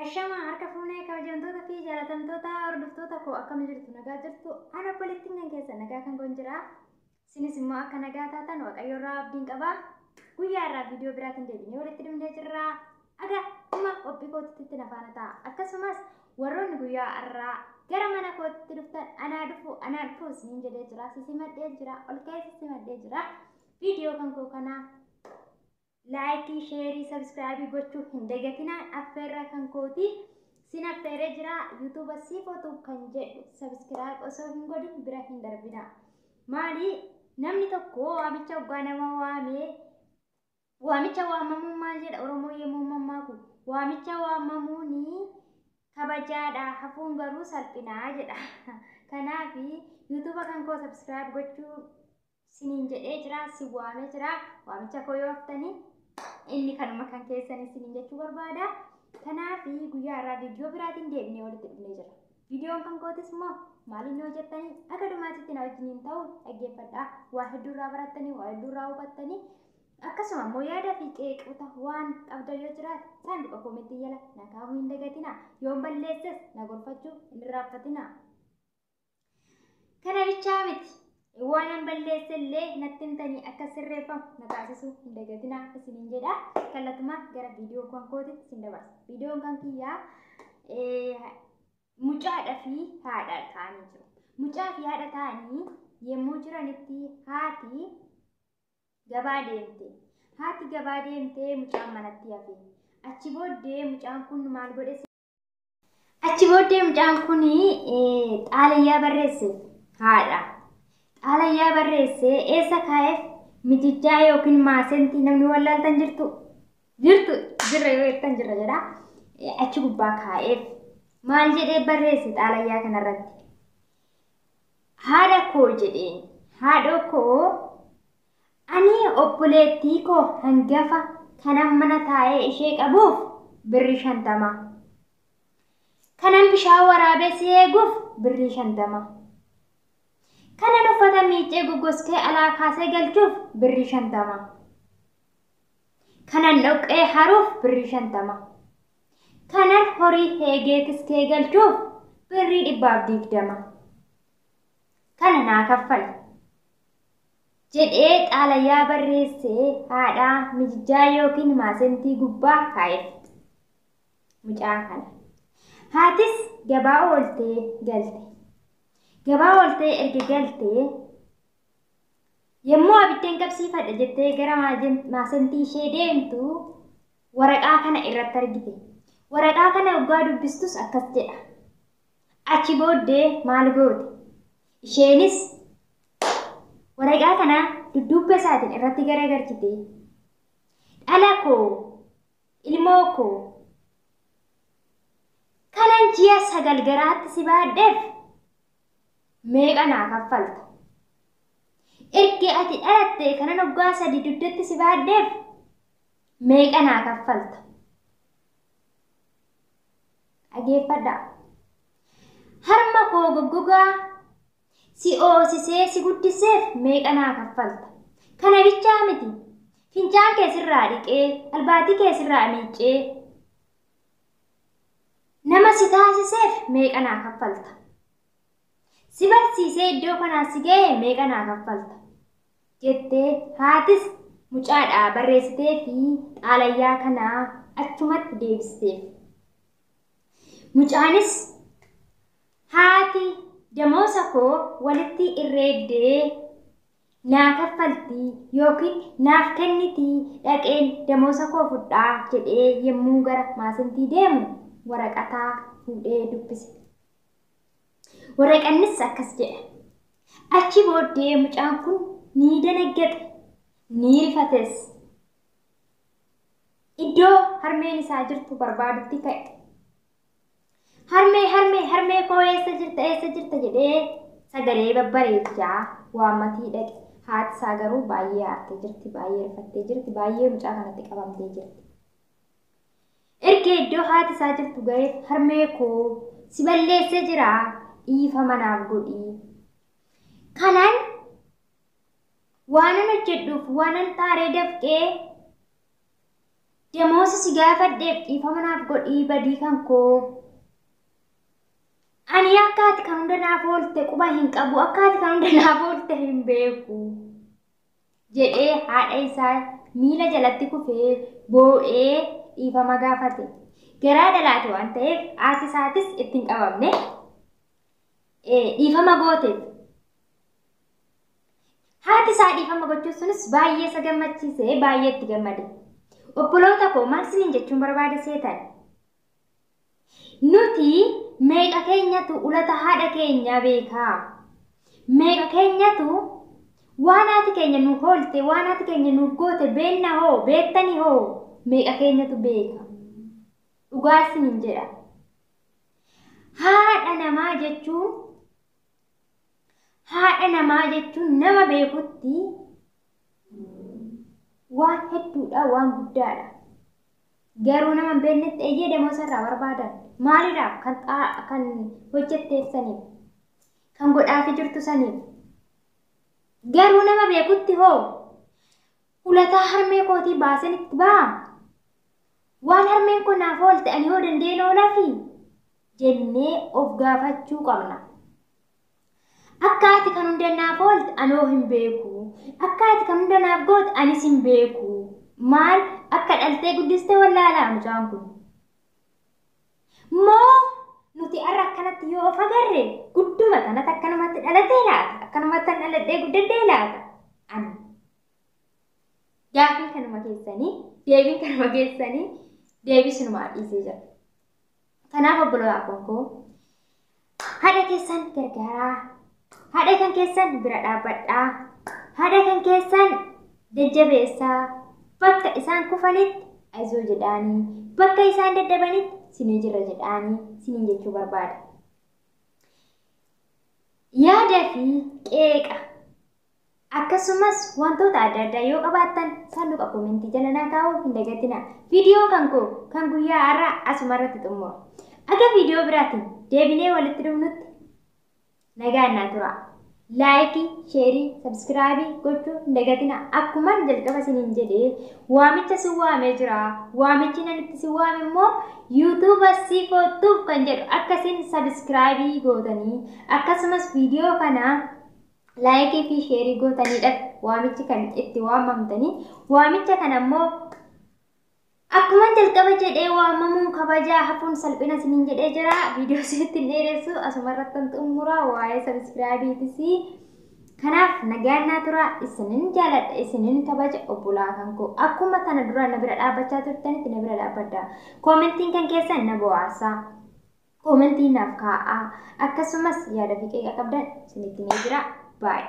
Ashama harka fuunee kabajamtoota fi jaalatamtoota hordoftoota koo akkam jirtu nagaa jirtu ana poliitiin keessa nagaa kan goon jira sinis immoo akka nagaa taatan waaqayyo irraa abdiin qaba guyyaa irraa viidiyoo biraatiin deebinee walitti dhufnee jirra aga amma qophii kootitti nafaana ta'a akkasumas warroonni guyyaa irraa gara mana kootitti dhuftan anaa dhufu isiniin jedhee jira sisimadhee jira ol keessa simadhee jira viidiyoo kan koo kana like, share, subscribe gochuu hin dagatina affeerra kan kooti sin affeeree jira YouTube siifotu kan jedhu subscribe osoo hin godhin bira hin darbina maali namni tokko waamicha ugaa nama waamicha waamamuu maal jedha Oromoo yemmuu mammaaku waamicha waamamuuni kabajaadha hafuun garuu salphinaa jedha kanaaf YouTube kan koo subscribe gochuu siniin jedhee jira si waamee jira waamicha koo yoo haftanii inni kanuma kan keessanii siniin jechuu barbaada kanaaf guyyaa irraa viidiyoo biraatiin deebinee walitti dhufnee jira viidiyoon kan kootis immoo maaliin yoo jettanii akka dhumaatitti na wajjiniin ta'u dhaggeeffadha waa hedduu irraa barattanii waa hedduu irraa hubattanii akkasuma immoo yaada fi qeeqota waan qabdan yoo jiraate saanduqa koomentii jala na kaa'uu hin dagatina yoon balleesses na gorfachuu hin irraanfatina kana bichaa miti waan an balleessellee natti himtanii akka sirreeffamu na taasisuu hin dagatina isiniin jedha kallatuma gara viidiyoo kan kootitti isin dabarsa viidiyoon kan kiyyaa mucaadhaa fi haadha ta'anii jiru mucaa fi haadha ta'anii yemmuu jiranitti haati gabaa deemtee mucaan manatti hafe achi booddee mucaan kun maal godhe mucaan kun xaalayyaa barreesse haadha xaalayyaa barreesse eessa kaa'eef mijijjaa yookiin maasentii namni wallaaltan jirra yoo jettan jirra jedha achi gubbaa kaa'eef maal jedhee barreesse xaalayyaa kanarratti haadha koo jedheen haadha koo ani obboleettii koo hangafa kanan mana taa'ee ishee qabuuf birrii 50 kanan bishaan waraabee si eeguuf birrii 50 kanan uffata miicee goggoskee alaa kaasee galchuuf birrii 50 kanan dhoqqee haruuf birrii 50 kanan horii heegee tiskee galchuuf birrii 120 kana naa kaffali jedhee xaalayyaa barreessee haadha mijijjaa yookiin maasentii gubbaa kaa'eef mucaan kana haatis gabaa ooltee galte gabaa ooltee erga galtee yemmuu abiddeen qabsiifadha jettee gara maasentii ishee deemtu waraqaa kana irratti argite waraqaa kana waggaa dubbistus akkas jedha achi booddee maal goote isheenis waraqaa kana dudduubba isaatiin irratti garagalchite dhala koo ilmoo koo kanan ji'a 9 garaatti si baadheef meeqa naa kaffalta erga ati dhalattee kanan waggaa 3 dugdatti si baadheef meeqa naa kaffalta dhageeffadha harma koo goggogaa si oosisee si guddiseef meeqa naa kaffalta kana bichaa miti fincaan keessirraa dhiqee albaatii keessirraa miicee nama si taasiseef meeqa naa kaffalta si barsiisee iddoo kanaa si ga'e meeqa naa kaffalta jettee haatis mucaadhaa barreessitee fi xaalayyaa kanaa achumatti deebisteef mucaanis haati damoosa koo walitti irreeddee naa kaffalti yookiin naaf kenniti dhaqeen damoosa koo fudhaa jedhee yemmuu gara maasentii deemu waraqaa fuudhee dubbise waraqannis akkas jedha achi booddee mucaan kun ni danaggaxe ni rifates iddoo harmeen isaa jirtu barbaadutti ka'e harmee koo eessa jirta jedhee sagalee babbareechaa waammatii dhaqe haati isaa garuu baay'ee aartee jirti baay'ee rifattee jirti baay'ee mucaa kanatti qabamtee jirti erga iddoo haati isaa jirtu ga'e harmee koo si balleessee jira dhiifa manaaf godhi Kanaan waan hojjedhuuf waan xaaree dafqee demoosa si gaafadheef dhiifama naaf godhii badii kan koo. Ani akka ati kan hunda naaf oolte quba hin qabu, akka ati kan hunda naaf oolte hin beeku jedhee haadha isaa miila jalatti kufee boo'ee dhiifama gaafate. Garaa dhalaate waan ta'eef haati isaatis ittiin qabamne dhiifama gooteef. Haati isaa dhiifama gochuun sunis baay'ee isa gammachiisee baay'ee itti gammade. Obboloota koo maal isiniin jechuun barbaade seetan? Nuti meeqa keenyatu ulata haadha keenya beekaa? Meeqa keenyatu waan haati keenya nuuf oolte, waan haati keenya nuuf goote beenna hoo, beektani hoo? Meeqa keenyatu beeka? Dhugaa isiniin jedha. Haadha namaa jechuun nama beekutti waan hedduudha, waan guddaadha. Garuu nama hin beeknetti eeyyee demoosa irraa barbaadan. Maaliidhaaf? Kan hojjetteef saniif, kan godhaafi jirtu saniif. Garuu nama beekutti hoo ulataa harmee kootii baaseen itti ba'a. Waan harmeen kun naaf oolte ani hoo dandeenye oolaafi jennee of gaafachuu qabna. Akka ati kan hunda naaf oolte anoo hin beeku. Akka ati kan hunda naaf goote anis hin beeku. Maal akka dhaltee guddistee wallaalaa mucaan kun? Moo nuti har'a akkanatti yoo of agarre gudduma kanatti akkanumatti dhalatee laata? Akkanumatti dhaladhee guddadhee laata? Ani gaaffii kanuma keessanii deebii kanuma keessanii deebii sinumaa dhiisee jira. Kanaaf obboloota koo haadha keessan gargaaraa, haadha kan keessan bira dhaabbadhaa, haadha kan keessan jajjabeessaa, bakka isaan kufanitti aizoo jedhaanii, bakka isaan daddabanitti sinii jira jedhaanii siniin jechuu barbaada. Yaada fi qeeqa akkasumas wantoota adda addaa yoo qabaattan saanduqa koomentii jala naa kaa'uu hin dagatinaa. Viidiyoo kan guyyaa har'aa asuma irratti xumura. Akka viidiyoo biraatiin deebinee walitti dhufnutti nagaan naa tura. Laayikii, sheerii, sabskiraabii gochuu hin dagatinaa. Akkuman jalqaba siniin jedhee waamicha si waamee jira. Waamichi nanitti si waame immoo YouTube si kootuuf kan jedhu akkasiin sabskiraabii gootanii akkasumas viidiyoo kana laayikii fi sheerii gootaniidha waamichi kan itti waamamtanii. Waamicha kana immoo akkuma jalqaba jedhee waamamuun kabajaa hafuun salphina siniin jedhee jira. Viidiyoo sitti hin dheeressu asuma irratti xumura waa'ee sabskiraabiitis. Kanaaf nagaan naa tura. Isinin jaaladha, isinin kabaja obbolaa kan koo. Akkuma kana dura na bira dhaabbachaa turtanitti na bira dhaabbadhaa. Koomentiin kan keessan na bohaarsaa. Koomentii naaf kaa'aa. Akkasumas yaada fi qeeqa qabdan isinitti ni jira. Bye.